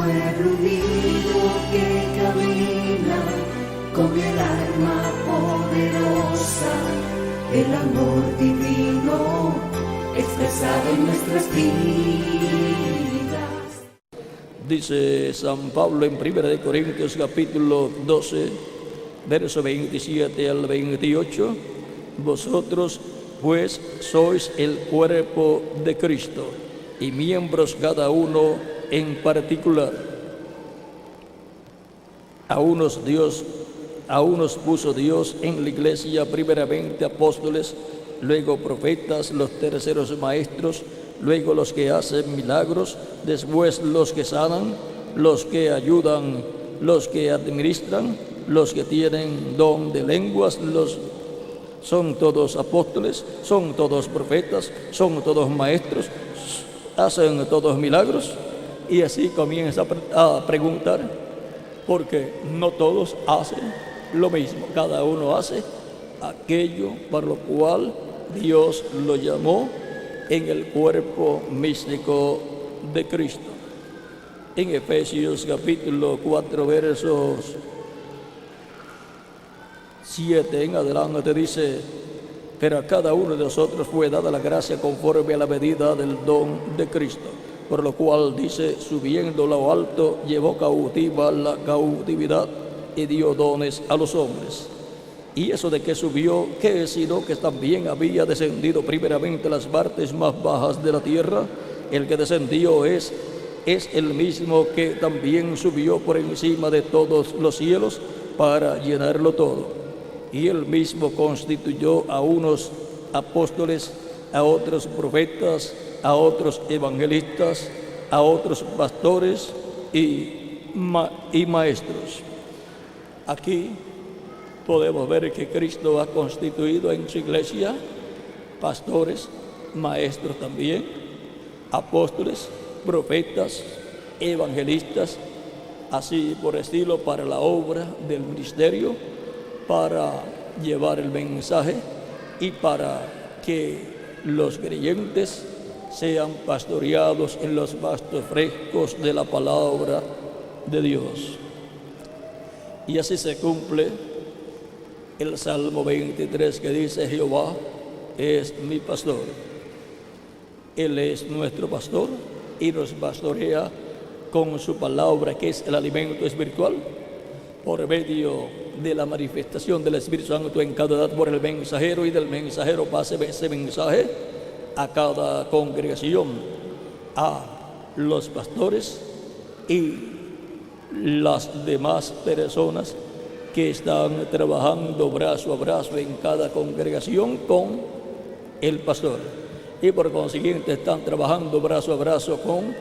pueblo unido que camina con el alma poderosa del amor divino expresado en nuestras vidas. Dice San Pablo en 1 Corintios capítulo 12, verso 27 al 28, vosotros pues sois el cuerpo de Cristo y miembros cada uno en particular. A unos puso Dios en la iglesia primeramente apóstoles, luego profetas, los terceros maestros, luego los que hacen milagros, después los que sanan, los que ayudan, los que administran, los que tienen don de lenguas, son todos apóstoles, son todos profetas, son todos maestros, hacen todos milagros. Y así comienza a preguntar, porque no todos hacen lo mismo, cada uno hace aquello para lo cual Dios lo llamó en el cuerpo místico de Cristo. En Efesios capítulo 4, versos 7 en adelante dice: pero a cada uno de nosotros fue dada la gracia conforme a la medida del don de Cristo, por lo cual dice, subiendo a lo alto, llevó cautiva la cautividad y dio dones a los hombres. Y eso de que subió, ¿qué es sino que también había descendido primeramente a las partes más bajas de la tierra? El que descendió es el mismo que también subió por encima de todos los cielos para llenarlo todo. Y él mismo constituyó a unos apóstoles, a otros profetas, a otros evangelistas, a otros pastores y maestros. Aquí podemos ver que Cristo ha constituido en su iglesia pastores, maestros también, apóstoles, profetas, evangelistas, así por estilo, para la obra del ministerio, para llevar el mensaje y para que los creyentes sean pastoreados en los pastos frescos de la palabra de Dios. Y así se cumple el Salmo 23 que dice: Jehová es mi pastor. Él es nuestro pastor y nos pastorea con su palabra, que es el alimento espiritual, por medio de la manifestación del Espíritu Santo en cada edad por el mensajero, y del mensajero pase ese mensaje a cada congregación, a los pastores y las demás personas que están trabajando brazo a brazo en cada congregación con el pastor, y por consiguiente están trabajando brazo a brazo con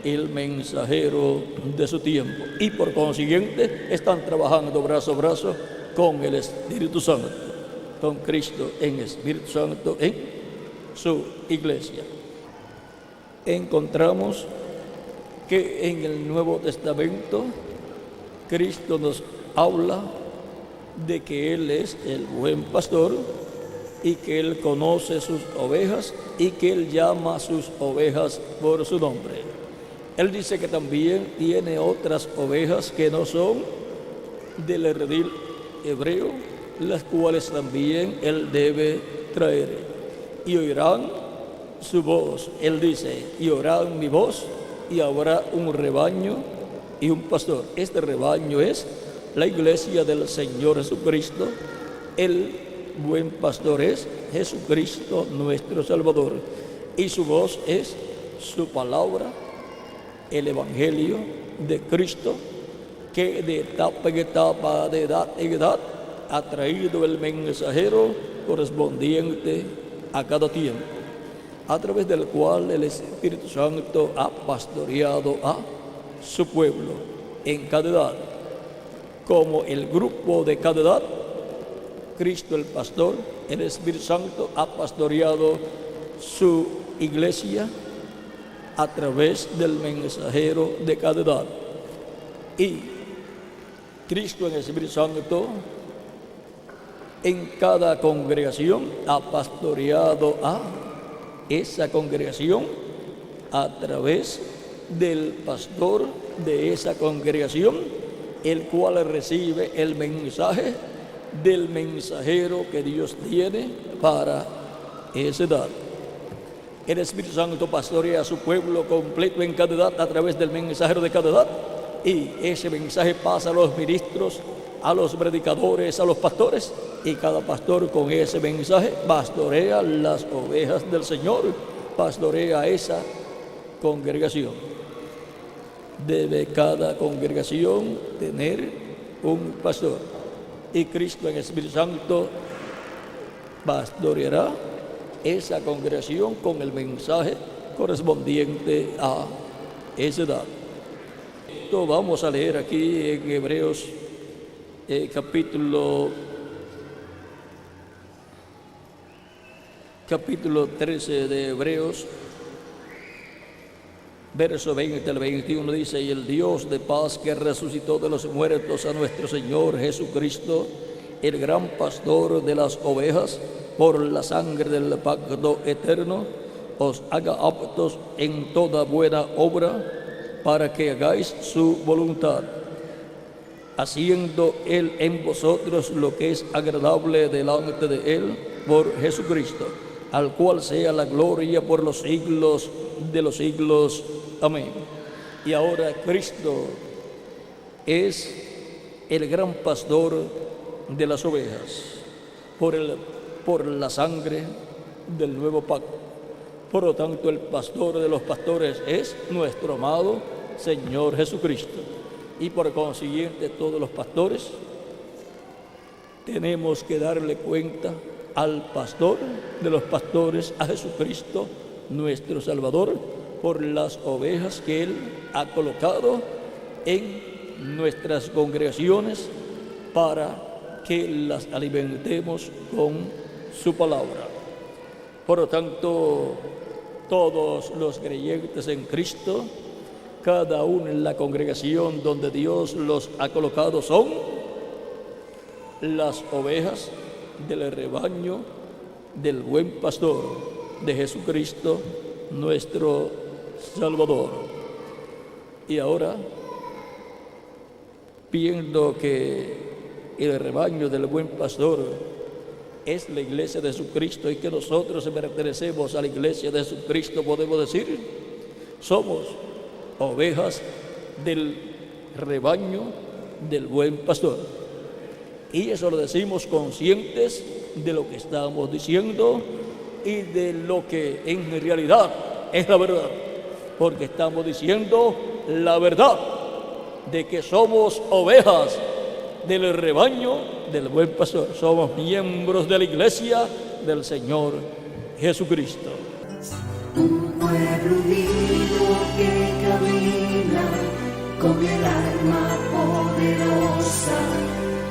el mensajero de su tiempo, y por consiguiente están trabajando brazo a brazo con el Espíritu Santo, con Cristo en Espíritu Santo en su iglesia. Encontramos que en el Nuevo Testamento Cristo nos habla de que Él es el buen pastor y que Él conoce sus ovejas y que Él llama a sus ovejas por su nombre. Él dice que también tiene otras ovejas que no son del redil hebreo, las cuales también Él debe traer. Y oirán su voz. Él dice, y oirán mi voz, y habrá un rebaño y un pastor. Este rebaño es la iglesia del Señor Jesucristo. El buen pastor es Jesucristo nuestro Salvador, y su voz es su palabra, el evangelio de Cristo, que de etapa en etapa, de edad en edad, ha traído el mensajero correspondiente a cada tiempo, a través del cual el Espíritu Santo ha pastoreado a su pueblo en cada edad. Como el grupo de cada edad, Cristo el pastor, el Espíritu Santo ha pastoreado su iglesia a través del mensajero de cada edad. Y Cristo en el Espíritu Santo en cada congregación ha pastoreado a esa congregación a través del pastor de esa congregación, el cual recibe el mensaje del mensajero que Dios tiene para esa edad. El Espíritu Santo pastorea a su pueblo completo en cada edad a través del mensajero de cada edad, y ese mensaje pasa a los ministros, a los predicadores, a los pastores, y cada pastor con ese mensaje pastorea las ovejas del Señor, pastorea esa congregación. Debe cada congregación tener un pastor, y Cristo en el Espíritu Santo pastoreará esa congregación con el mensaje correspondiente a esa edad. Esto vamos a leer aquí en Hebreos capítulo 13 de Hebreos, verso 20 al 21, dice: y el Dios de paz, que resucitó de los muertos a nuestro Señor Jesucristo, el gran pastor de las ovejas, por la sangre del pacto eterno, os haga aptos en toda buena obra, para que hagáis su voluntad, haciendo Él en vosotros lo que es agradable delante de Él, por Jesucristo, al cual sea la gloria por los siglos de los siglos. Amén. Y ahora Cristo es el gran pastor de las ovejas, por la sangre del nuevo pacto. Por lo tanto, el pastor de los pastores es nuestro amado Señor Jesucristo. Y por consiguiente, todos los pastores tenemos que darle cuenta al pastor de los pastores, a Jesucristo, nuestro Salvador, por las ovejas que Él ha colocado en nuestras congregaciones para que las alimentemos con su palabra. Por lo tanto, todos los creyentes en Cristo, cada uno en la congregación donde Dios los ha colocado, son las ovejas del rebaño del buen pastor, de Jesucristo, nuestro Salvador. Y ahora, viendo que el rebaño del buen pastor es la iglesia de Jesucristo, y que nosotros pertenecemos a la iglesia de Jesucristo, podemos decir, somos ovejas del rebaño del buen pastor. Y eso lo decimos conscientes de lo que estamos diciendo y de lo que en realidad es la verdad, porque estamos diciendo la verdad de que somos ovejas del rebaño del buen pastor. Somos miembros de la iglesia del Señor Jesucristo. Un pueblo unido que camina con el alma poderosa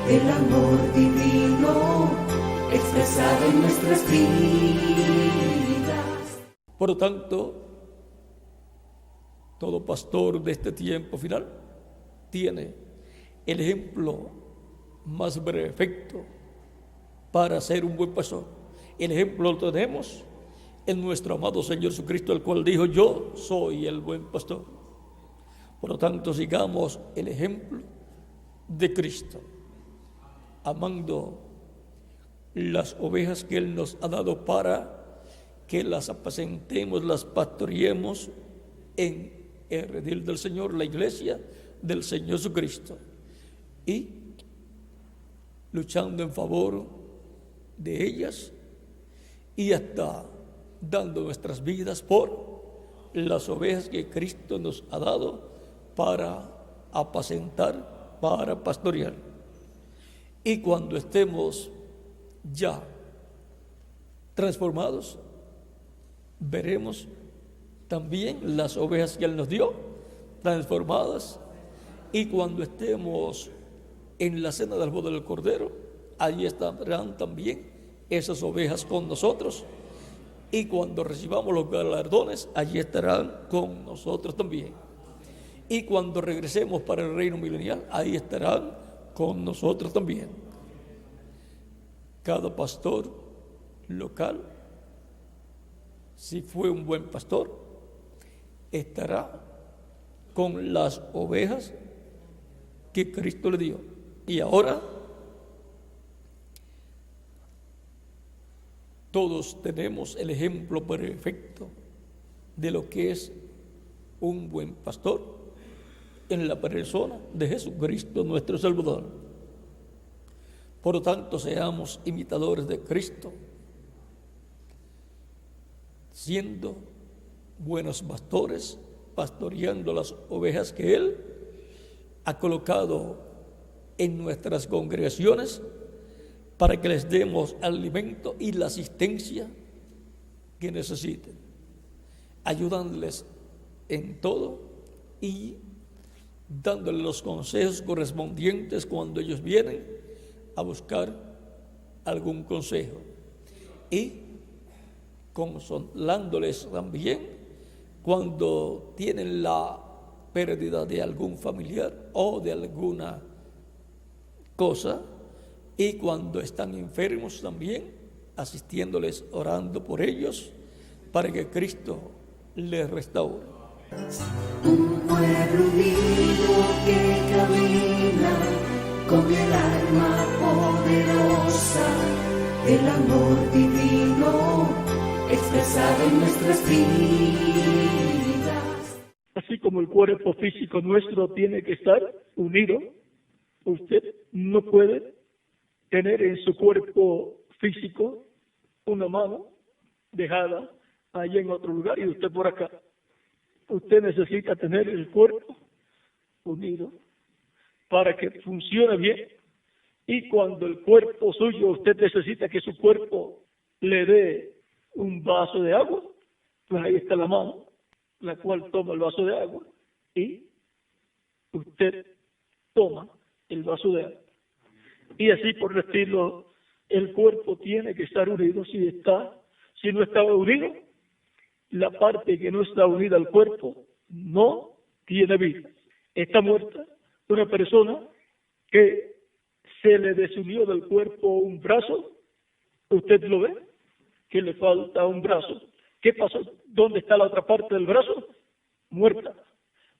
del amor divino expresado en nuestras vidas. Por lo tanto, todo pastor de este tiempo final tiene el ejemplo más perfecto para ser un buen pastor. El ejemplo lo tenemos en nuestro amado Señor Jesucristo, el cual dijo: yo soy el buen pastor. Por lo tanto, sigamos el ejemplo de Cristo, amando las ovejas que Él nos ha dado para que las apacentemos, las pastoreemos en el redil del Señor, la iglesia del Señor Jesucristo, y luchando en favor de ellas, y hasta dando nuestras vidas por las ovejas que Cristo nos ha dado para apacentar, para pastorear. Y cuando estemos ya transformados, veremos también las ovejas que Él nos dio transformadas. Y cuando estemos en la cena del boda del Cordero, allí estarán también esas ovejas con nosotros. Y cuando recibamos los galardones, allí estarán con nosotros también. Y cuando regresemos para el reino milenial, ahí estarán con nosotros también. Cada pastor local, si fue un buen pastor, estará con las ovejas que Cristo le dio. Y ahora todos tenemos el ejemplo perfecto de lo que es un buen pastor en la persona de Jesucristo nuestro Salvador. Por lo tanto, seamos imitadores de Cristo, siendo buenos pastores, pastoreando las ovejas que Él ha colocado en nuestras congregaciones para que les demos alimento y la asistencia que necesiten, ayudándoles en todo y dándoles los consejos correspondientes cuando ellos vienen a buscar algún consejo y consolándoles también cuando tienen la pérdida de algún familiar o de alguna cosa, y cuando están enfermos también asistiéndoles, orando por ellos para que Cristo les restaure. Un pueblo unido que camina con el alma poderosa del amor divino expresado en nuestras vidas. Así como el cuerpo físico nuestro tiene que estar unido, usted no puede tener en su cuerpo físico una mano dejada allá en otro lugar y usted por acá. Usted necesita tener el cuerpo unido para que funcione bien. Y cuando el cuerpo suyo, usted necesita que su cuerpo le dé un vaso de agua, pues ahí está la mano, la cual toma el vaso de agua y usted toma el vaso de agua. Y así por el estilo, el cuerpo tiene que estar unido. Si no está unido, la parte que no está unida al cuerpo no tiene vida. Está muerta. Una persona que se le desunió del cuerpo un brazo, usted lo ve, que le falta un brazo. ¿Qué pasó? ¿Dónde está la otra parte del brazo? Muerta.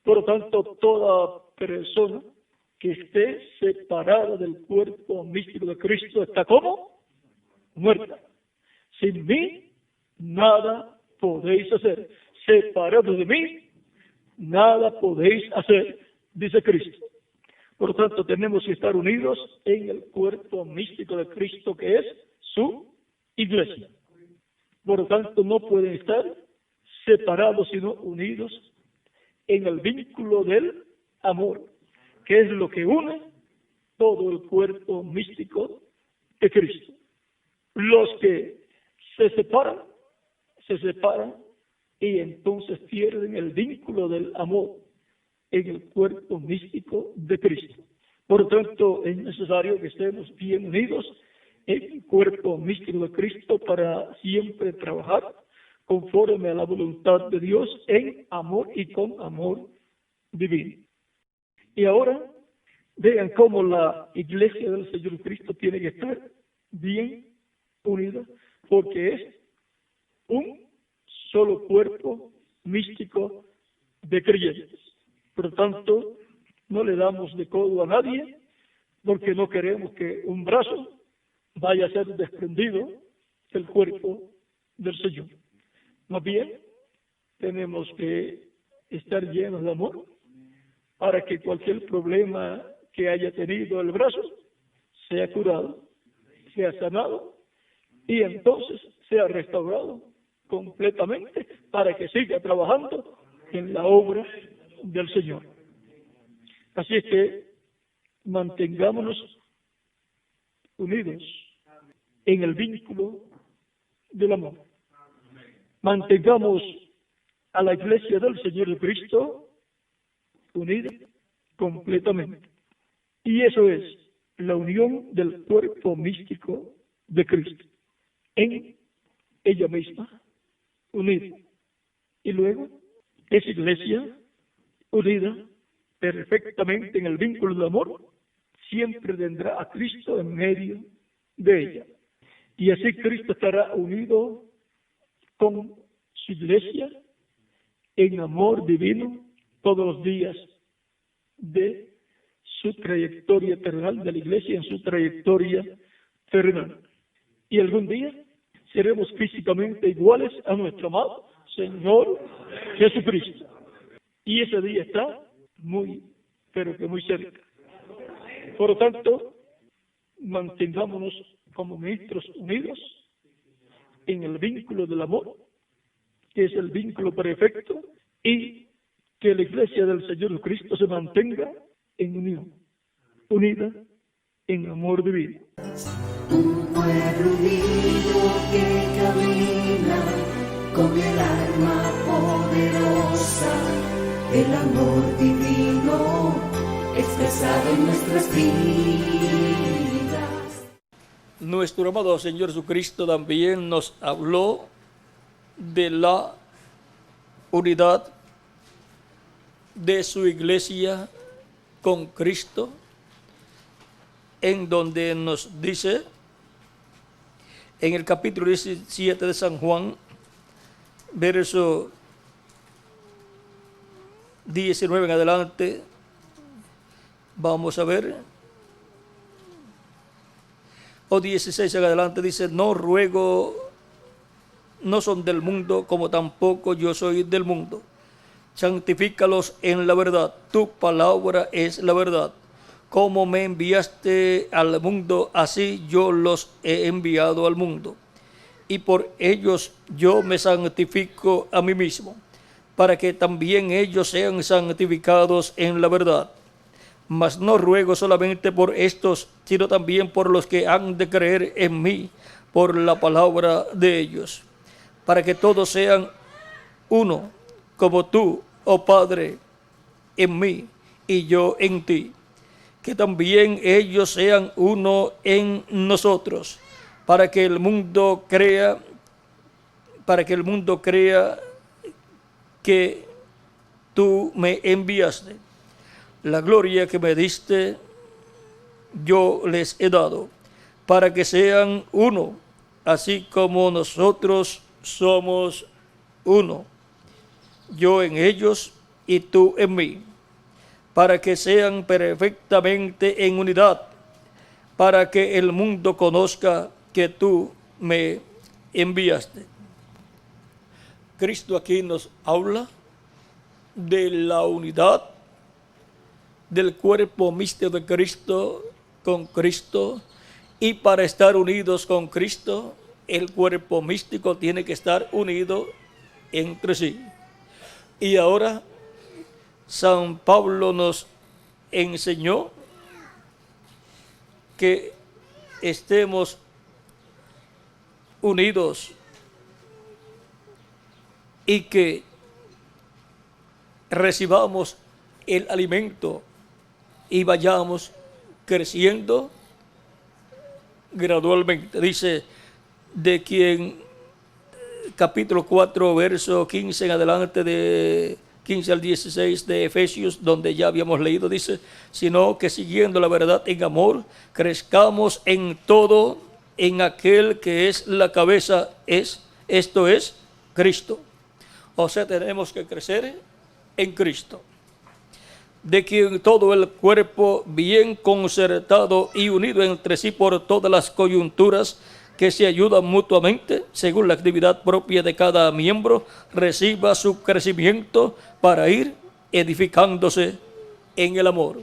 Por lo tanto, toda persona que esté separada del cuerpo místico de Cristo está como muerta. Sin mí, nada podéis hacer. Separados de mí, nada podéis hacer, dice Cristo. Por lo tanto, tenemos que estar unidos en el cuerpo místico de Cristo, que es su iglesia. Por lo tanto, no pueden estar separados, sino unidos en el vínculo del amor, que es lo que une todo el cuerpo místico de Cristo. Los que se separan y entonces pierden el vínculo del amor en el cuerpo místico de Cristo. Por lo tanto, es necesario que estemos bien unidos en el cuerpo místico de Cristo para siempre trabajar conforme a la voluntad de Dios en amor y con amor divino. Y ahora, vean cómo la iglesia del Señor Cristo tiene que estar bien unida, porque es un solo cuerpo místico de creyentes. Por lo tanto, no le damos de codo a nadie, porque no queremos que un brazo vaya a ser desprendido del cuerpo del Señor. Más bien, tenemos que estar llenos de amor para que cualquier problema que haya tenido el brazo sea curado, sea sanado y entonces sea restaurado completamente para que siga trabajando en la obra del Señor. Así es que mantengámonos unidos en el vínculo del amor. Mantengamos a la iglesia del Señor Cristo unida completamente. Y eso es la unión del cuerpo místico de Cristo en ella misma, unida. Y luego, esa iglesia unida perfectamente en el vínculo del amor, siempre tendrá a Cristo en medio de ella. Y así Cristo estará unido con su iglesia en amor divino todos los días de su trayectoria terrenal, de la iglesia en su trayectoria terrenal. Y algún día seremos físicamente iguales a nuestro amado Señor Jesucristo. Y ese día está muy, pero que muy cerca. Por lo tanto, mantengámonos como ministros unidos en el vínculo del amor, que es el vínculo perfecto, y que la iglesia del Señor Cristo se mantenga en unión, unida en amor divino. Un pueblo unido que camina con el alma poderosa del amor divino expresado en nuestras vidas. Nuestro amado Señor Jesucristo también nos habló de la unidad de su iglesia con Cristo, en donde nos dice en el capítulo 17 de San Juan, verso 19 en adelante, vamos a ver, o 16 en adelante, dice: no ruego, no son del mundo, como tampoco yo soy del mundo. Santifícalos en la verdad, tu palabra es la verdad. Como me enviaste al mundo, así yo los he enviado al mundo. Y por ellos yo me santifico a mí mismo, para que también ellos sean santificados en la verdad. Mas no ruego solamente por estos, sino también por los que han de creer en mí, por la palabra de ellos, para que todos sean uno, como tú, oh Padre, en mí y yo en ti, que también ellos sean uno en nosotros, para que el mundo crea que tú me enviaste. La gloria que me diste yo les he dado, para que sean uno, así como nosotros somos uno, yo en ellos y tú en mí, para que sean perfectamente en unidad, para que el mundo conozca que tú me enviaste. Cristo aquí nos habla de la unidad del cuerpo místico de Cristo con Cristo, y para estar unidos con Cristo, el cuerpo místico tiene que estar unido entre sí. Y ahora San Pablo nos enseñó que estemos unidos y que recibamos el alimento y vayamos creciendo gradualmente. Dice, de quien, capítulo 4, verso 15 en adelante, de 15 al 16 de Efesios, donde ya habíamos leído, dice: sino que siguiendo la verdad en amor, crezcamos en todo en aquel que es la cabeza, esto es Cristo. O sea, tenemos que crecer en Cristo, de quien todo el cuerpo, bien concertado y unido entre sí por todas las coyunturas que se ayudan mutuamente, según la actividad propia de cada miembro, reciba su crecimiento para ir edificándose en el amor.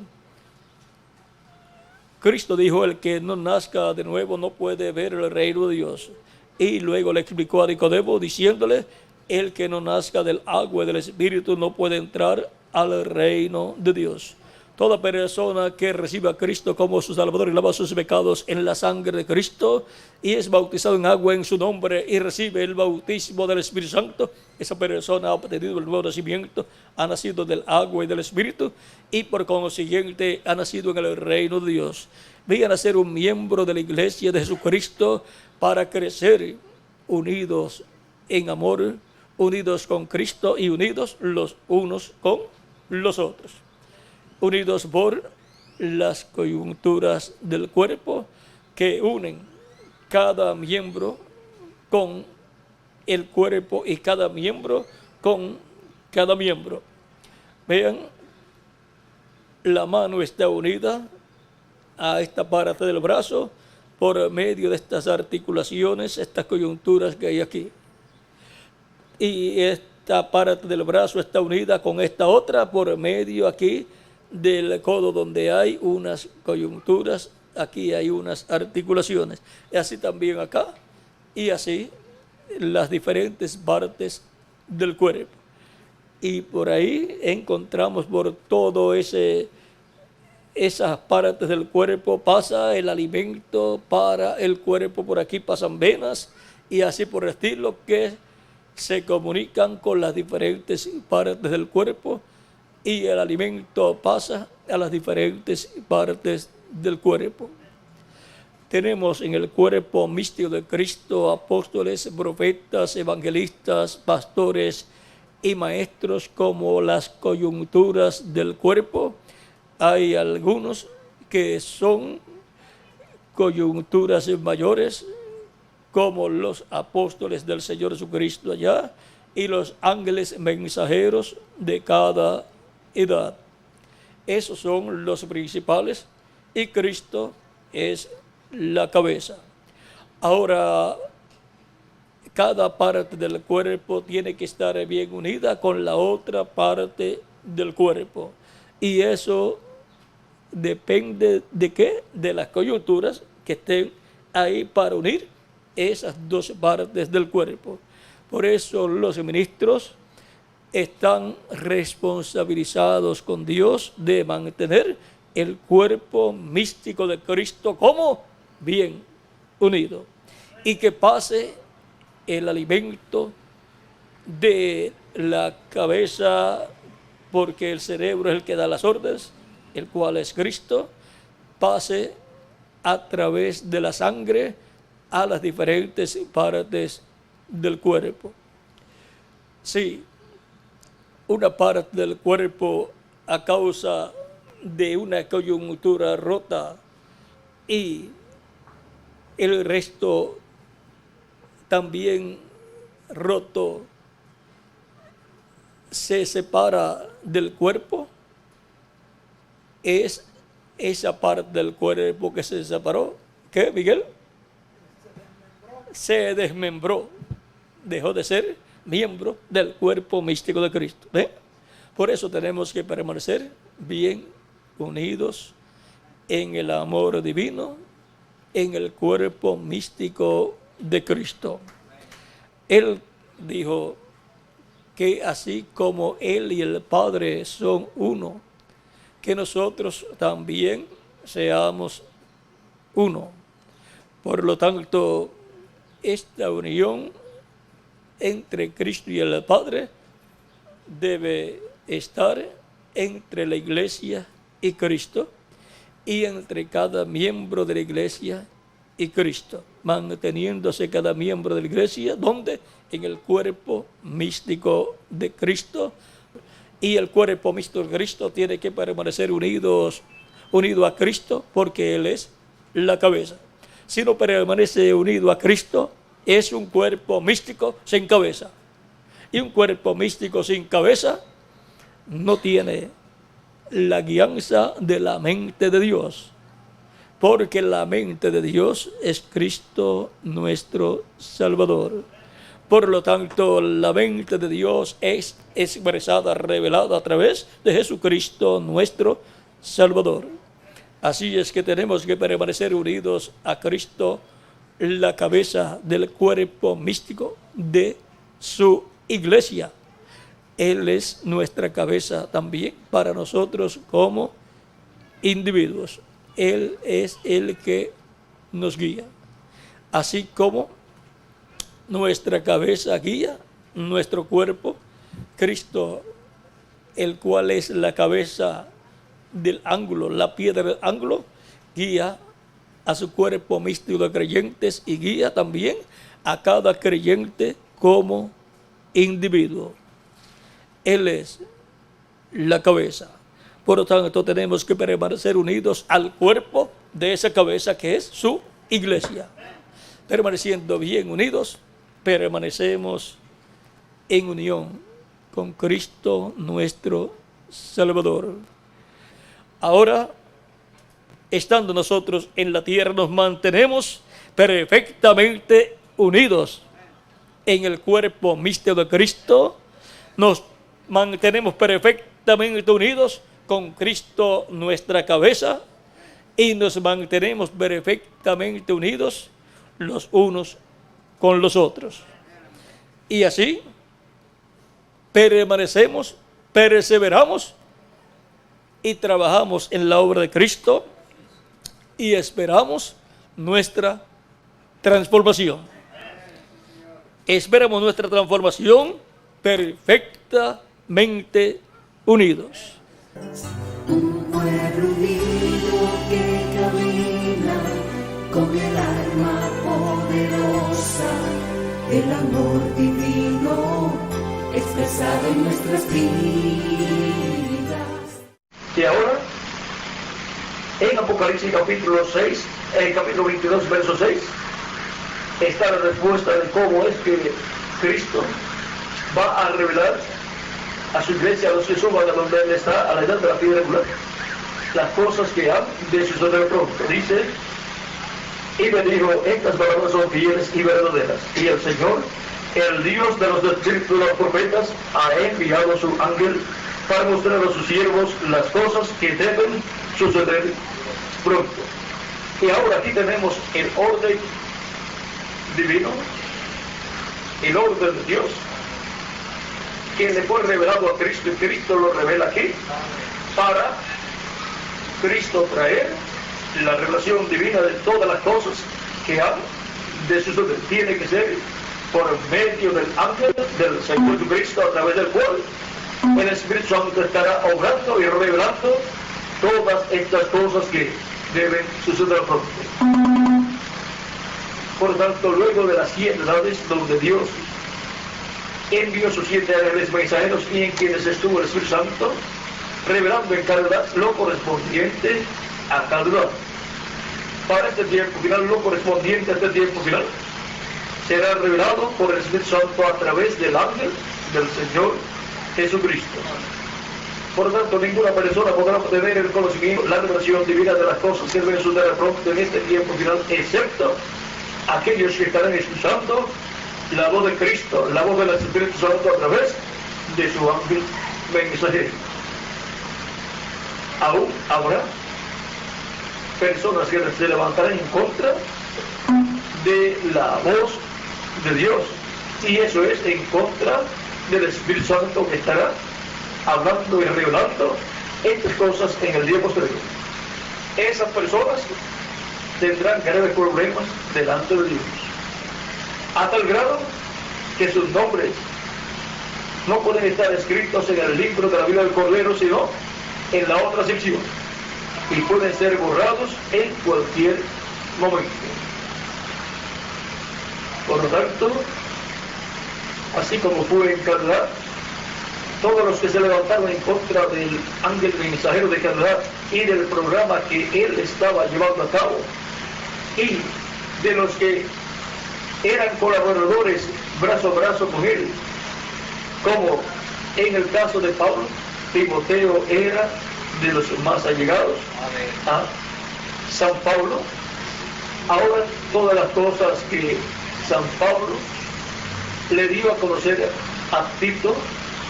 Cristo dijo: el que no nazca de nuevo no puede ver el reino de Dios. Y luego le explicó a Nicodemo diciéndole: el que no nazca del agua y del Espíritu no puede entrar al reino de Dios. Toda persona que reciba a Cristo como su Salvador y lava sus pecados en la sangre de Cristo y es bautizado en agua en su nombre y recibe el bautismo del Espíritu Santo, esa persona ha obtenido el nuevo nacimiento, ha nacido del agua y del Espíritu, y por consiguiente ha nacido en el reino de Dios. Vengan a ser un miembro de la iglesia de Jesucristo para crecer unidos en amor, unidos con Cristo y unidos los unos con los otros, unidos por las coyunturas del cuerpo que unen cada miembro con el cuerpo y cada miembro con cada miembro. Vean, la mano está unida a esta parte del brazo por medio de estas articulaciones, estas coyunturas que hay aquí. Y esta parte del brazo está unida con esta otra por medio aquí del codo, donde hay unas coyunturas, aquí hay unas articulaciones. Y así también acá, y así las diferentes partes del cuerpo. Y por ahí encontramos por todo esas partes del cuerpo pasa el alimento para el cuerpo, por aquí pasan venas y así por el estilo, que se comunican con las diferentes partes del cuerpo y el alimento pasa a las diferentes partes del cuerpo. Tenemos en el cuerpo místico de Cristo apóstoles, profetas, evangelistas, pastores y maestros como las coyunturas del cuerpo. Hay algunos que son coyunturas mayores, como los apóstoles del Señor Jesucristo allá y los ángeles mensajeros de cada edad. Esos son los principales y Cristo es la cabeza. Ahora, cada parte del cuerpo tiene que estar bien unida con la otra parte del cuerpo. Y eso depende de qué, de las coyunturas que estén ahí para unir esas dos partes del cuerpo. Por eso los ministros están responsabilizados con Dios de mantener el cuerpo místico de Cristo como bien unido y que pase el alimento de la cabeza, porque el cerebro es el que da las órdenes, el cual es Cristo, pase a través de la sangre a las diferentes partes del cuerpo. Sí, una parte del cuerpo a causa de una coyuntura rota y el resto también roto se separa del cuerpo, es esa parte del cuerpo que se separó. ¿Qué, Miguel? Se desmembró, dejó de ser miembro del cuerpo místico de Cristo. ¿Ve? Por eso tenemos que permanecer bien unidos en el amor divino, en el cuerpo místico de Cristo. Él dijo que así como Él y el Padre son uno, que nosotros también seamos uno. Por lo tanto, esta unión entre Cristo y el Padre debe estar entre la iglesia y Cristo y entre cada miembro de la iglesia y Cristo, manteniéndose cada miembro de la iglesia, ¿dónde? En el cuerpo místico de Cristo. Y el cuerpo místico de Cristo tiene que permanecer unido a Cristo, porque Él es la cabeza. Si no permanece unido a Cristo, es un cuerpo místico sin cabeza. Y un cuerpo místico sin cabeza no tiene la guianza de la mente de Dios, porque la mente de Dios es Cristo nuestro Salvador. Por lo tanto, la mente de Dios es expresada, revelada a través de Jesucristo nuestro Salvador. Así es que tenemos que permanecer unidos a Cristo, la cabeza del cuerpo místico de su iglesia. Él es nuestra cabeza también para nosotros como individuos. Él es el que nos guía. Así como nuestra cabeza guía nuestro cuerpo, Cristo, el cual es la cabeza del ángulo, la piedra del ángulo, guía a su cuerpo místico de creyentes y guía también a cada creyente como individuo. Él es la cabeza. Por lo tanto, tenemos que permanecer unidos al cuerpo de esa cabeza que es su iglesia. Permaneciendo bien unidos, permanecemos en unión con Cristo nuestro Salvador. Ahora, estando nosotros en la tierra, nos mantenemos perfectamente unidos en el cuerpo místico de Cristo. Nos mantenemos perfectamente unidos con Cristo nuestra cabeza y nos mantenemos perfectamente unidos los unos con los otros. Y así permanecemos, perseveramos y trabajamos en la obra de Cristo y esperamos nuestra transformación. Esperamos nuestra transformación perfectamente unidos. Un pueblo unido que camina con el alma poderosa del amor divino expresado en nuestras vidas. Y ahora, en Apocalipsis capítulo 6, capítulo 22, verso 6, está la respuesta de cómo es que Cristo va a revelar a su iglesia, a los que suban a donde Él está, a la edad de la piedra angular, las cosas que han de suceder pronto. Dice, y me dijo, estas palabras son fieles y verdaderas, y el Señor, el Dios de los espíritus de los profetas, ha enviado a su ángel para mostrar a sus siervos las cosas que deben suceder pronto. Y ahora aquí tenemos el orden divino, el orden de Dios, que le fue revelado a Cristo, y Cristo lo revela aquí, para Cristo traer la revelación divina de todas las cosas que han de suceder. Tiene que ser por medio del ángel del Señor Jesucristo, a través del cual el Espíritu Santo estará obrando y revelando todas estas cosas que deben suceder pronto. Por tanto, luego de las 7 edades donde Dios envió sus 7 ángeles mensajeros y en quienes estuvo el Espíritu Santo, revelando en cada edad lo correspondiente a cada edad. Para este tiempo final, lo correspondiente a este tiempo final, será revelado por el Espíritu Santo a través del ángel del Señor Jesucristo. Por lo tanto, ninguna persona podrá obtener el conocimiento, la revelación divina de las cosas que deben suceder pronto en este tiempo final, excepto aquellos que estarán escuchando la voz de Cristo, la voz del Espíritu Santo a través de su ángel mensajero. Aún habrá personas que se levantarán en contra de la voz de Dios, y eso es en contra del Espíritu Santo que estará hablando y revelando estas cosas en el día posterior. Esas personas tendrán graves problemas delante de Dios, a tal grado que sus nombres no pueden estar escritos en el libro de la vida del Cordero, sino en la otra sección, y pueden ser borrados en cualquier momento. Por lo tanto, así como fue en Canadá, todos los que se levantaron en contra del ángel mensajero de Canadá y del programa que él estaba llevando a cabo, y de los que eran colaboradores brazo a brazo con él, como en el caso de Pablo, Timoteo era de los más allegados a San Pablo. Ahora todas las cosas que San Pablo le dio a conocer a Tito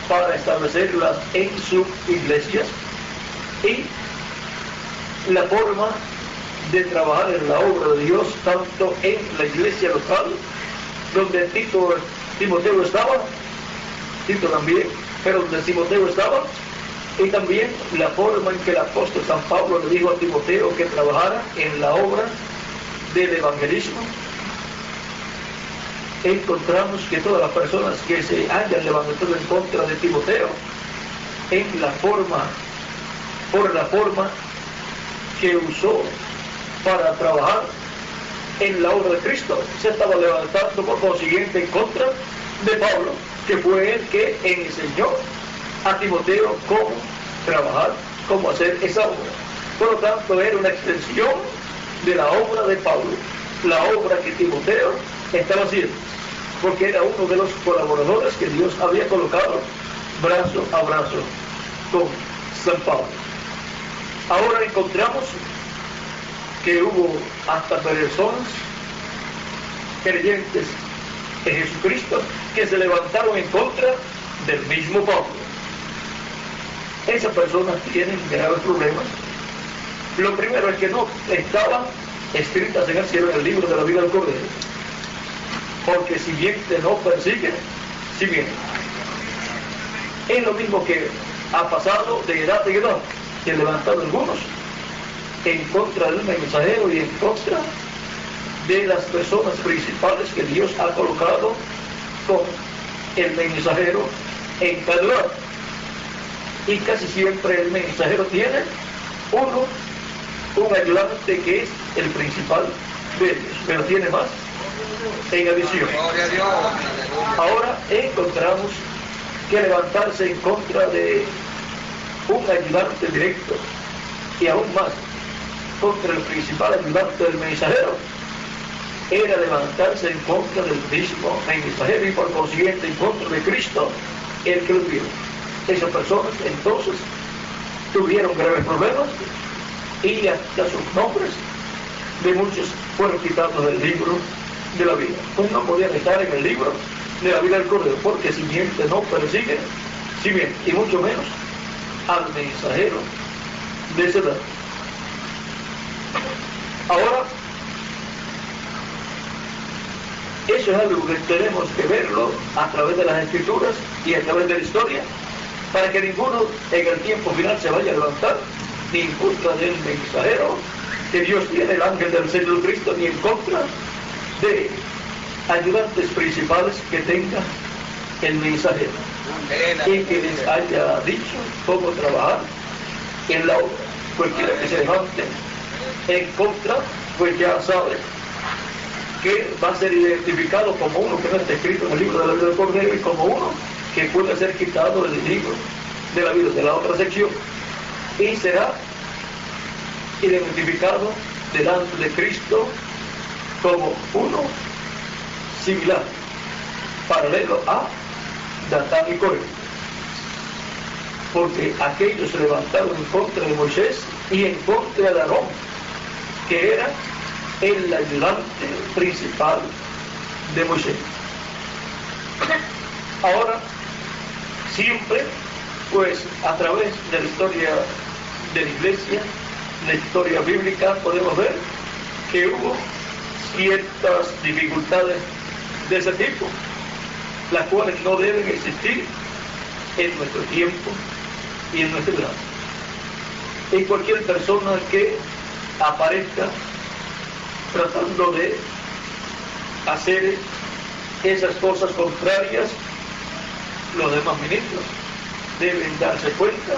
para establecerlas en su iglesia, y la forma de trabajar en la obra de Dios, tanto en la iglesia local donde Timoteo estaba, Tito también, pero donde Timoteo estaba, y también la forma en que el apóstol San Pablo le dijo a Timoteo que trabajara en la obra del evangelismo. Encontramos que todas las personas que se hayan levantado en contra de Timoteo, por la forma que usó para trabajar en la obra de Cristo, se estaba levantando por consiguiente en contra de Pablo, que fue el que enseñó a Timoteo cómo trabajar, cómo hacer esa obra. Por lo tanto, era una extensión de la obra de Pablo, la obra que Timoteo estaba haciendo, porque era uno de los colaboradores que Dios había colocado brazo a brazo con San Pablo. Ahora encontramos que hubo hasta personas creyentes en Jesucristo que se levantaron en contra del mismo Pablo. Esas personas tienen graves problemas. Lo primero es que no estaban escritas en el cielo, en el libro de la vida del Cordero, porque si bien te no persiguen, si bien es lo mismo que ha pasado de edad en edad, que han levantado algunos en contra del mensajero y en contra de las personas principales que Dios ha colocado con el mensajero en cada lugar. Y casi siempre el mensajero tiene un ayudante que es el principal de ellos, pero tiene más en adición. Ahora encontramos que levantarse en contra de un ayudante directo y aún más contra el principal ayudante del mensajero era levantarse en contra del mismo mensajero y por consiguiente en contra de Cristo, el que lo dio. Esas personas entonces tuvieron graves problemas y hasta sus nombres de muchos fueron quitados del libro de la vida. Pues no podían estar en el libro de la vida del Cordero, porque simiente no persigue simiente, y mucho menos al mensajero de esa edad. Ahora, eso es algo que tenemos que verlo a través de las Escrituras y a través de la historia, para que ninguno en el tiempo final se vaya a levantar ni en contra del mensajero que Dios tiene, el ángel del Señor Cristo, ni en contra de ayudantes principales que tenga el mensajero y que les haya dicho cómo trabajar en la obra. Cualquiera que se levante en contra, pues ya sabe que va a ser identificado como uno que no está escrito en el libro de la vida del Cordero y como uno que puede ser quitado del libro de la vida de la otra sección y será identificado delante de Cristo como uno similar, paralelo a Datán y Coré, porque aquellos se levantaron en contra de Moisés y en contra de Aarón, que era el ayudante principal de Moisés. Ahora, siempre, pues a través de la historia de la Iglesia, la historia bíblica, podemos ver que hubo ciertas dificultades de ese tipo, las cuales no deben existir en nuestro tiempo y en nuestro grado. Y cualquier persona que aparezca tratando de hacer esas cosas contrarias, los demás ministros deben darse cuenta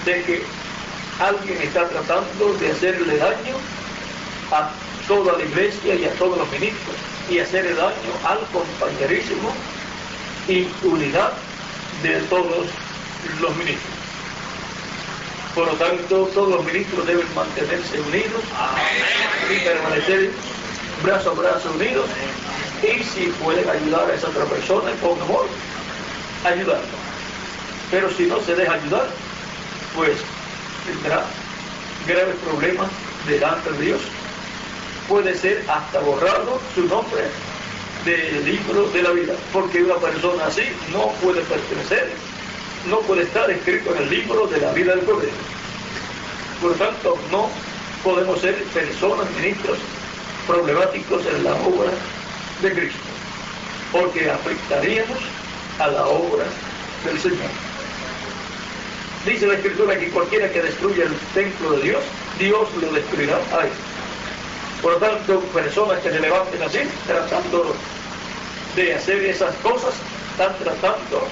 de que alguien está tratando de hacerle daño a toda la iglesia y a todos los ministros y hacerle daño al compañerismo y unidad de todos los ministros. Por lo tanto, todos los ministros deben mantenerse unidos y permanecer brazo a brazo unidos, y si pueden ayudar a esa otra persona con amor, ayudarla. Pero si no se deja ayudar, pues tendrá graves problemas delante de Dios. Puede ser hasta borrado su nombre del libro de la vida, porque una persona así no puede pertenecer, no puede estar escrito en el libro de la vida del Cordero. Por lo tanto, no podemos ser personas, ministros problemáticos en la obra de Cristo, porque afectaríamos a la obra del Señor. Dice la Escritura que cualquiera que destruya el templo de Dios, Dios lo destruirá a él. Por lo tanto, personas que se levanten así, tratando de hacer esas cosas, están tratando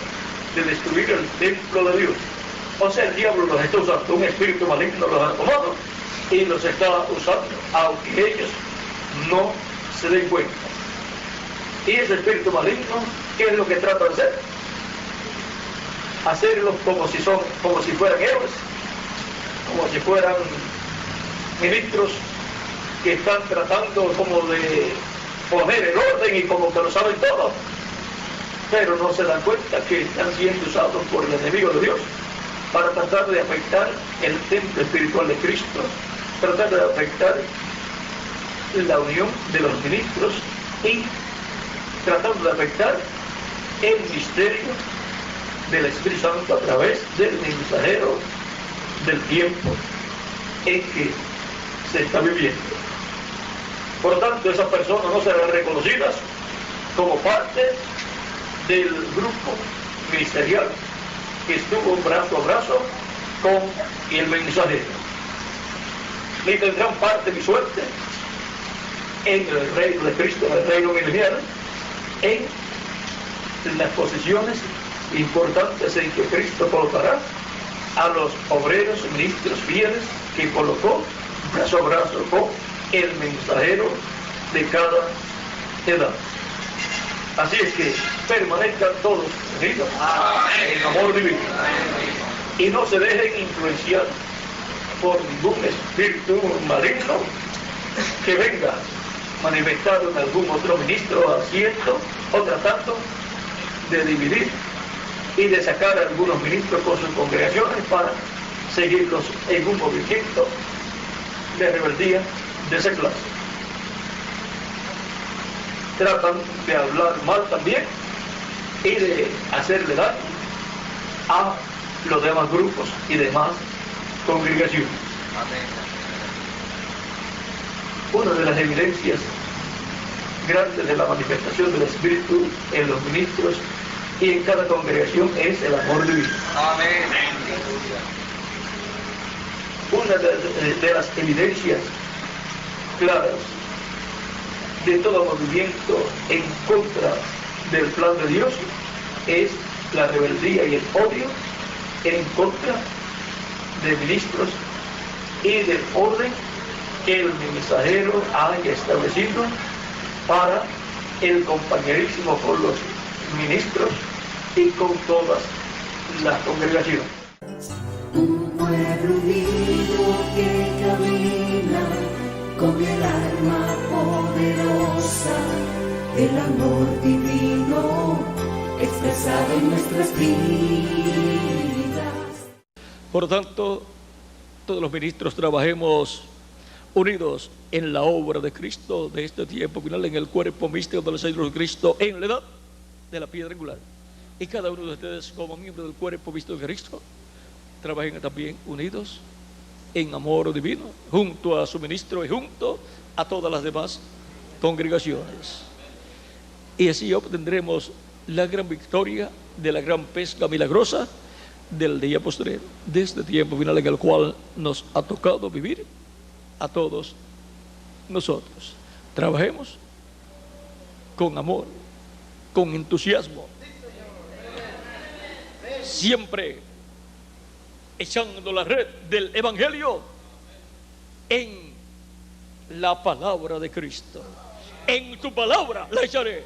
de destruir el templo de Dios. O sea, el diablo los está usando, un espíritu maligno los ha tomado y los está usando, aunque ellos no se den cuenta. Y ese espíritu maligno, ¿qué es lo que trata de hacer? Hacerlos como si fueran héroes, como si fueran ministros que están tratando como de poner el orden y como que lo saben todo, pero no se dan cuenta que están siendo usados por el enemigo de Dios para tratar de afectar el templo espiritual de Cristo, tratar de afectar la unión de los ministros y tratando de afectar el misterio del Espíritu Santo a través del mensajero del tiempo en que se está viviendo. Por tanto, esas personas no serán reconocidas como parte del grupo ministerial que estuvo brazo a brazo con el mensajero, ni tendrán parte ni suerte en el reino de Cristo, en el reino milenial, en las posiciones importantes en que Cristo colocará a los obreros, ministros fieles que colocó brazo a brazo con el mensajero de cada edad. Así es que permanezcan todos unidos en amor divino y no se dejen influenciar por ningún espíritu maligno que venga manifestado en algún otro ministro haciendo o tratando de dividir y de sacar a algunos ministros con sus congregaciones para seguirlos en un movimiento de rebeldía de esa clase. Tratan de hablar mal también y de hacerle daño a los demás grupos y demás congregaciones. Una de las evidencias grandes de la manifestación del Espíritu en los ministros y en cada congregación es el amor divino. Amén. Una de las evidencias claras de todo movimiento en contra del plan de Dios es la rebeldía y el odio en contra de ministros y del orden que el mensajero haya establecido para el compañerismo con los ministros y con todas las congregaciones. Un pueblo unido que camina con el alma poderosa del amor divino expresado en nuestras vidas. Por tanto, todos los ministros trabajemos unidos en la obra de Cristo de este tiempo final, en el cuerpo místico del Señor Cristo, en la edad de la piedra angular. Y cada uno de ustedes, como miembro del cuerpo místico de Cristo, trabajen también unidos en amor divino, junto a su ministro y junto a todas las demás congregaciones. Y así obtendremos la gran victoria de la gran pesca milagrosa del día postrero, de este tiempo final en el cual nos ha tocado vivir a todos nosotros. Trabajemos con amor, con entusiasmo, siempre echando la red del Evangelio en la palabra de Cristo. En tu palabra la echaré.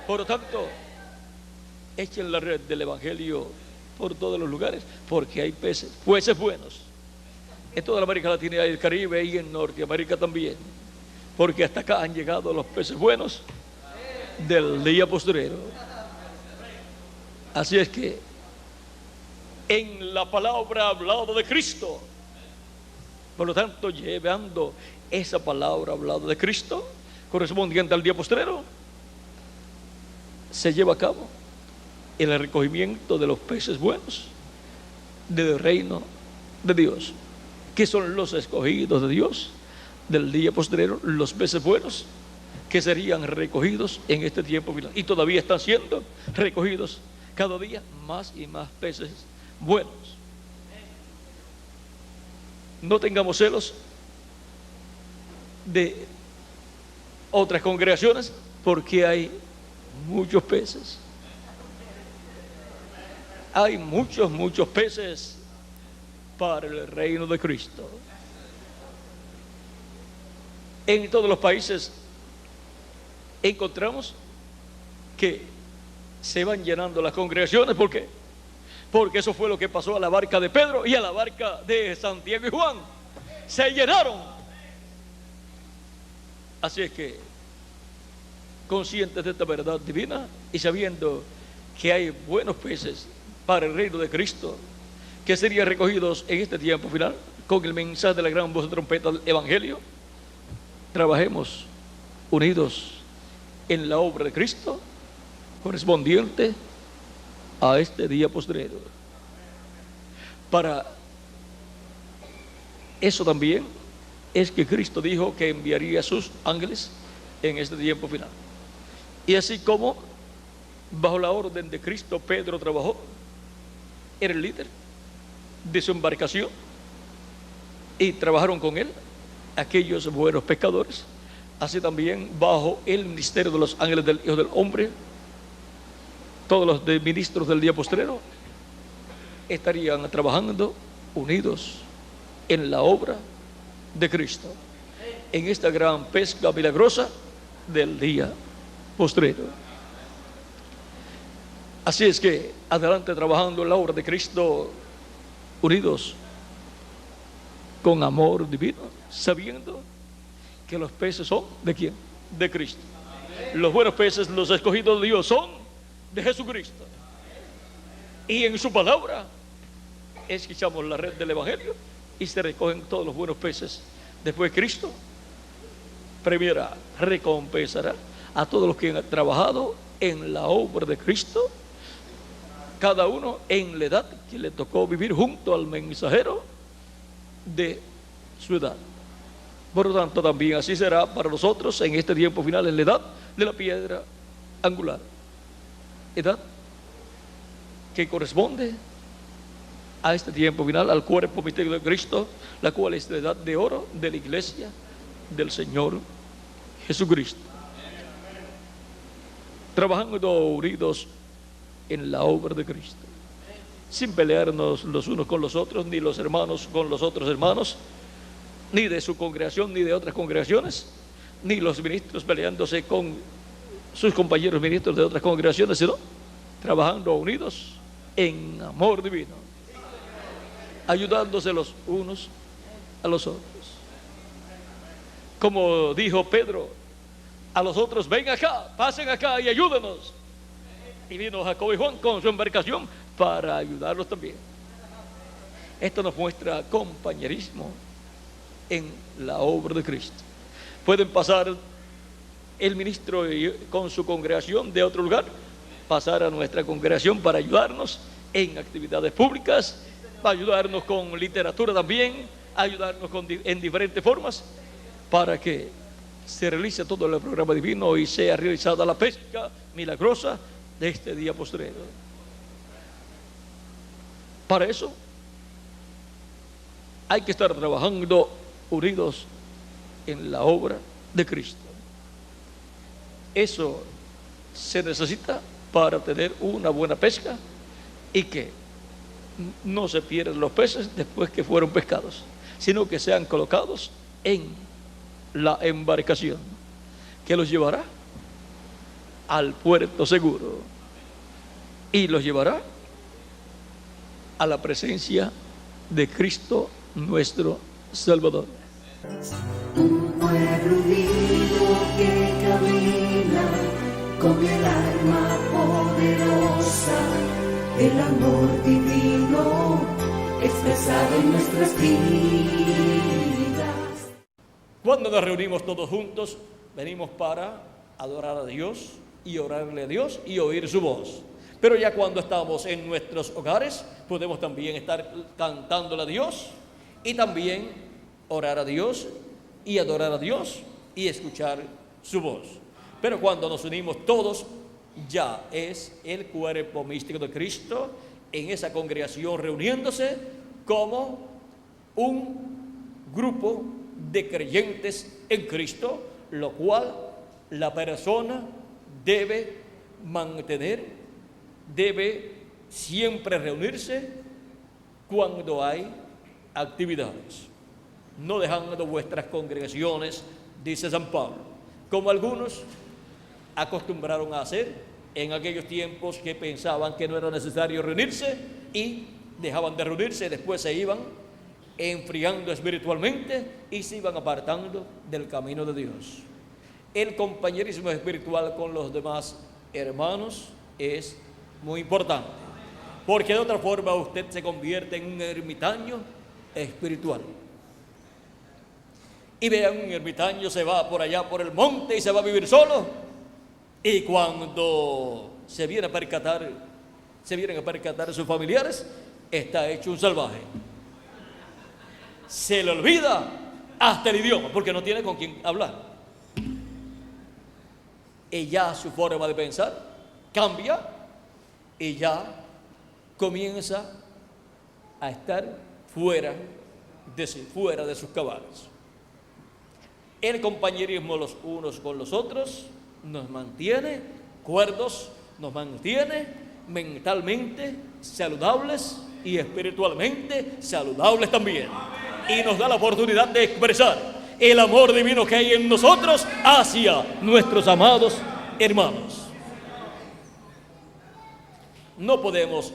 Por lo tanto, echen la red del Evangelio por todos los lugares, porque hay peces buenos en toda la América Latina y el Caribe y en Norteamérica también, porque hasta acá han llegado los peces buenos del día postrero. Así es que en la palabra hablada de Cristo, por lo tanto, llevando esa palabra hablada de Cristo correspondiente al día postrero, se lleva a cabo el recogimiento de los peces buenos del reino de Dios, que son los escogidos de Dios del día postrero, los peces buenos que serían recogidos en este tiempo final, y todavía están siendo recogidos cada día más y más peces buenos. No tengamos celos de otras congregaciones, porque hay muchos peces. Hay muchos peces para el reino de Cristo. En todos los países encontramos que se van llenando las congregaciones. ¿Por qué? Porque eso fue lo que pasó a la barca de Pedro y a la barca de Santiago y Juan. Se llenaron. Así es que, conscientes de esta verdad divina y sabiendo que hay buenos peces para el reino de Cristo, que serían recogidos en este tiempo final con el mensaje de la gran voz de trompeta del Evangelio, trabajemos unidos en la obra de Cristo correspondiente a este día postrero. Para eso también es que Cristo dijo que enviaría a sus ángeles en este tiempo final. Y así como bajo la orden de Cristo Pedro trabajó, era el líder de su embarcación y trabajaron con él aquellos buenos pescadores, así también bajo el ministerio de los ángeles del Hijo del Hombre, todos los ministros del día postrero estarían trabajando unidos en la obra de Cristo, en esta gran pesca milagrosa del día postrero. Así es que adelante trabajando en la obra de Cristo, unidos con amor divino, sabiendo que los peces son ¿de quién? De Cristo. Los buenos peces, los escogidos de Dios, son de Jesucristo. Y en su palabra es que echamos la red del Evangelio y se recogen todos los buenos peces. Después Cristo premiará, recompensará a todos los que han trabajado en la obra de Cristo, cada uno en la edad que le tocó vivir junto al mensajero de su edad. Por lo tanto, también así será para nosotros en este tiempo final, en la edad de la piedra angular, edad que corresponde a este tiempo final, al cuerpo místico de Cristo, la cual es la edad de oro de la iglesia del Señor Jesucristo. Trabajando unidos en la obra de Cristo, sin pelearnos los unos con los otros, ni los hermanos con los otros hermanos, ni de su congregación, ni de otras congregaciones, ni los ministros peleándose con sus compañeros ministros de otras congregaciones, sino trabajando unidos en amor divino, ayudándose los unos a los otros. Como dijo Pedro a los otros: ven acá, pasen acá y ayúdenos. Y vino Jacobo y Juan con su embarcación para ayudarlos también. Esto nos muestra compañerismo en la obra de Cristo. Pueden pasar el ministro con su congregación de otro lugar, pasar a nuestra congregación para ayudarnos en actividades públicas, para ayudarnos con literatura también, ayudarnos en diferentes formas, para que se realice todo el programa divino y sea realizada la pesca milagrosa de este día postrero. Para eso hay que estar trabajando unidos en la obra de Cristo. Eso se necesita para tener una buena pesca y que no se pierdan los peces después que fueron pescados, sino que sean colocados en la embarcación que los llevará al puerto seguro y los llevará a la presencia de Cristo nuestro Salvador. Un pueblo unido que camina con el alma poderosa del amor divino expresado en nuestras vidas. Cuando nos reunimos todos juntos, venimos para adorar a Dios y orarle a Dios y oír su voz. Pero ya cuando estamos en nuestros hogares, podemos también estar cantándole a Dios y también orar a Dios y adorar a Dios y escuchar su voz. Pero cuando nos unimos todos, ya es el cuerpo místico de Cristo en esa congregación reuniéndose como un grupo de creyentes en Cristo, lo cual la persona debe mantener, debe siempre reunirse cuando hay actividades, no dejando vuestras congregaciones, dice San Pablo, como algunos acostumbraron a hacer en aquellos tiempos que pensaban que no era necesario reunirse y dejaban de reunirse, después se iban enfriando espiritualmente y se iban apartando del camino de Dios. El compañerismo espiritual con los demás hermanos es muy importante. porque de otra forma usted se convierte en un ermitaño espiritual. Y vean, un ermitaño se va por allá por el monte y se va a vivir solo, y cuando se vienen a percatar sus familiares, está hecho un salvaje. Se le olvida hasta el idioma, porque no tiene con quién hablar. Y ya su forma de pensar cambia, y ya comienza a estar fuera de sus cabales. El compañerismo los unos con los otros nos mantiene cuerdos, nos mantiene mentalmente saludables y espiritualmente saludables también. Y nos da la oportunidad de expresar el amor divino que hay en nosotros hacia nuestros amados hermanos. No podemos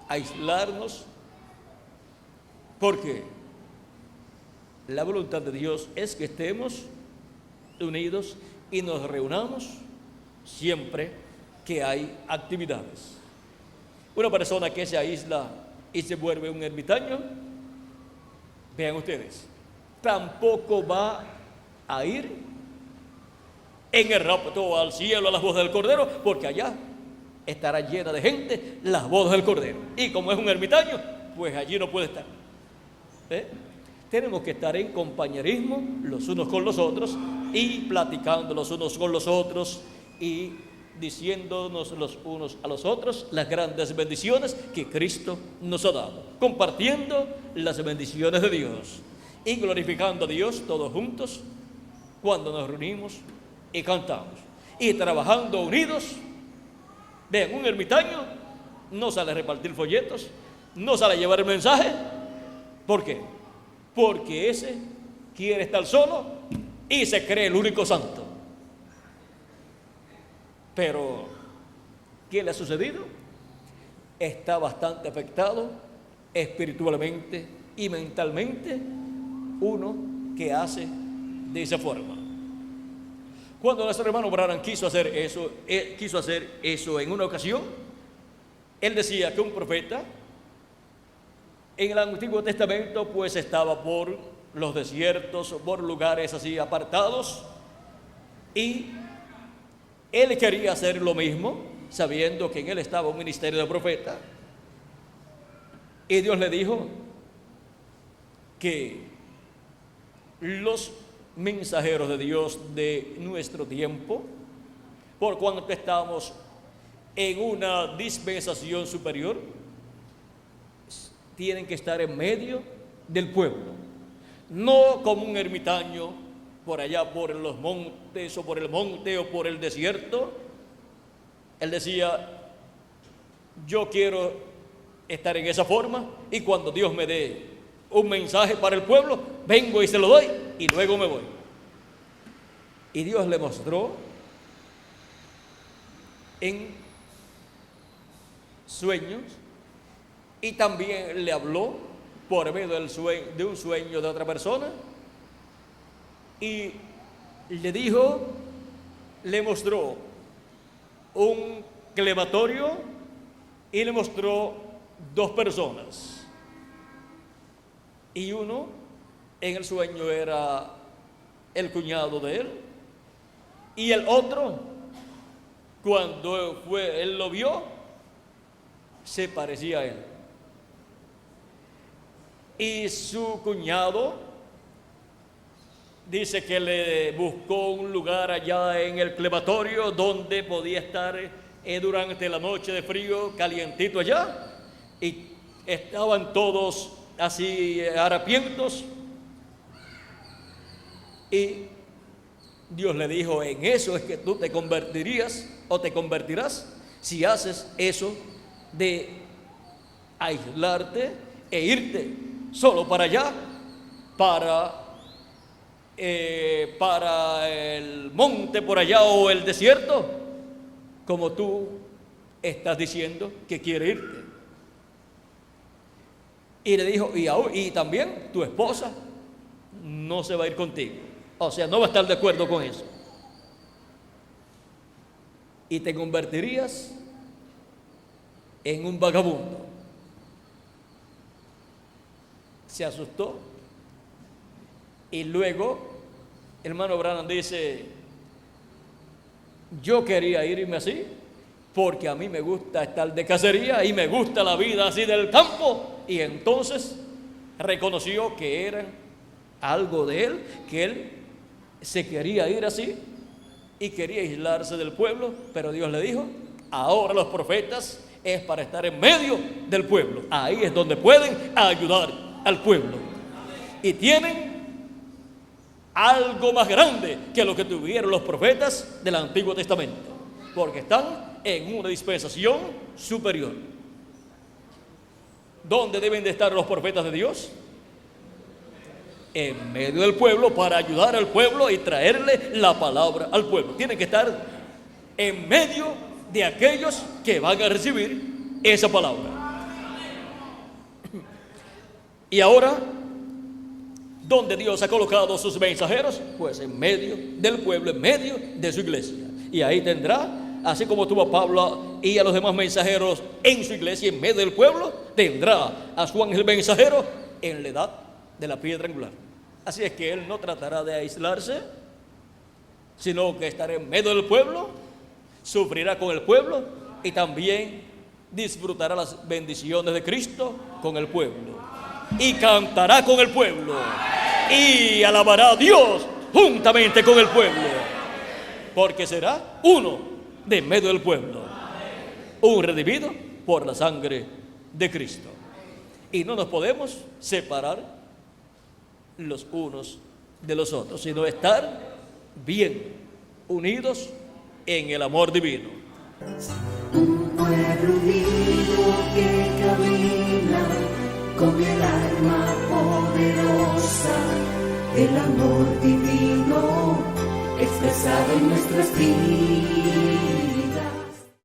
aislarnos, porque la voluntad de Dios es que estemos unidos y nos reunamos siempre que hay actividades. Una persona que se aísla y se vuelve un ermitaño, vean ustedes, tampoco va a ir en el rapto al cielo a las bodas del Cordero, porque allá estará llena de gente las bodas del Cordero. Y como es un ermitaño, pues allí no puede estar. Tenemos que estar en compañerismo los unos con los otros, y platicando los unos con los otros, y diciéndonos los unos a los otros las grandes bendiciones que Cristo nos ha dado, compartiendo las bendiciones de Dios y glorificando a Dios todos juntos cuando nos reunimos y cantamos, y trabajando unidos. Vean, un ermitaño no sale a repartir folletos, no sale a llevar el mensaje. ¿Por qué? Porque ese quiere estar solo y se cree el único santo. Pero, ¿qué le ha sucedido? Está bastante afectado espiritualmente y mentalmente uno que hace de esa forma. Cuando nuestro hermano Branham quiso hacer eso en una ocasión, él decía que un profeta en el Antiguo Testamento pues estaba por los desiertos, por lugares así apartados, y él quería hacer lo mismo, sabiendo que en él estaba un ministerio de profeta. Y Dios le dijo que los mensajeros de Dios de nuestro tiempo, por cuanto estamos en una dispensación superior, tienen que estar en medio del pueblo, no como un ermitaño por allá por los montes o por el monte o por el desierto. Él decía: yo quiero estar en esa forma, y cuando Dios me dé un mensaje para el pueblo, vengo y se lo doy y luego me voy. Y Dios le mostró en sueños, y también le habló por medio de un sueño de otra persona, y le dijo, le mostró un crematorio y le mostró dos personas, y uno en el sueño era el cuñado de él, y el otro, cuando él lo vio, se parecía a él. Y su cuñado dice que le buscó un lugar allá en el crematorio donde podía estar durante la noche de frío, calientito allá, y estaban todos así harapientos. Y Dios le dijo: en eso es que tú te convertirías o te convertirás si haces eso de aislarte e irte solo para allá, para el monte por allá o el desierto, como tú estás diciendo que quieres irte. Y le dijo: y también tu esposa no se va a ir contigo, o sea, no va a estar de acuerdo con eso. Y te convertirías en un vagabundo. Se asustó y luego hermano Branham dice: yo quería irme así porque a mí me gusta estar de cacería y me gusta la vida así del campo. Y entonces reconoció que era algo de él, que él se quería ir así y quería aislarse del pueblo, pero Dios le dijo: ahora los profetas es para estar en medio del pueblo, ahí es donde pueden ayudar al pueblo, y tienen algo más grande que lo que tuvieron los profetas del Antiguo Testamento, porque están en una dispensación superior. ¿Dónde deben de estar los profetas de Dios? En medio del pueblo, para ayudar al pueblo y traerle la palabra al pueblo. Tienen que estar en medio de aquellos que van a recibir esa palabra. Y ahora, ¿dónde Dios ha colocado sus mensajeros? Pues en medio del pueblo, en medio de su iglesia. Y ahí tendrá, así como tuvo a Pablo y a los demás mensajeros en su iglesia, en medio del pueblo, tendrá a su ángel mensajero en la edad de la piedra angular. Así es que él no tratará de aislarse, sino que estará en medio del pueblo, sufrirá con el pueblo y también disfrutará las bendiciones de Cristo con el pueblo, y cantará con el pueblo y alabará a Dios juntamente con el pueblo, porque será uno de en medio del pueblo, un redimido por la sangre de Cristo. Y no nos podemos separar los unos de los otros, sino estar bien unidos en el amor divino. Un pueblo unido que camina con el alma poderosa del amor divino expresado en nuestras vidas.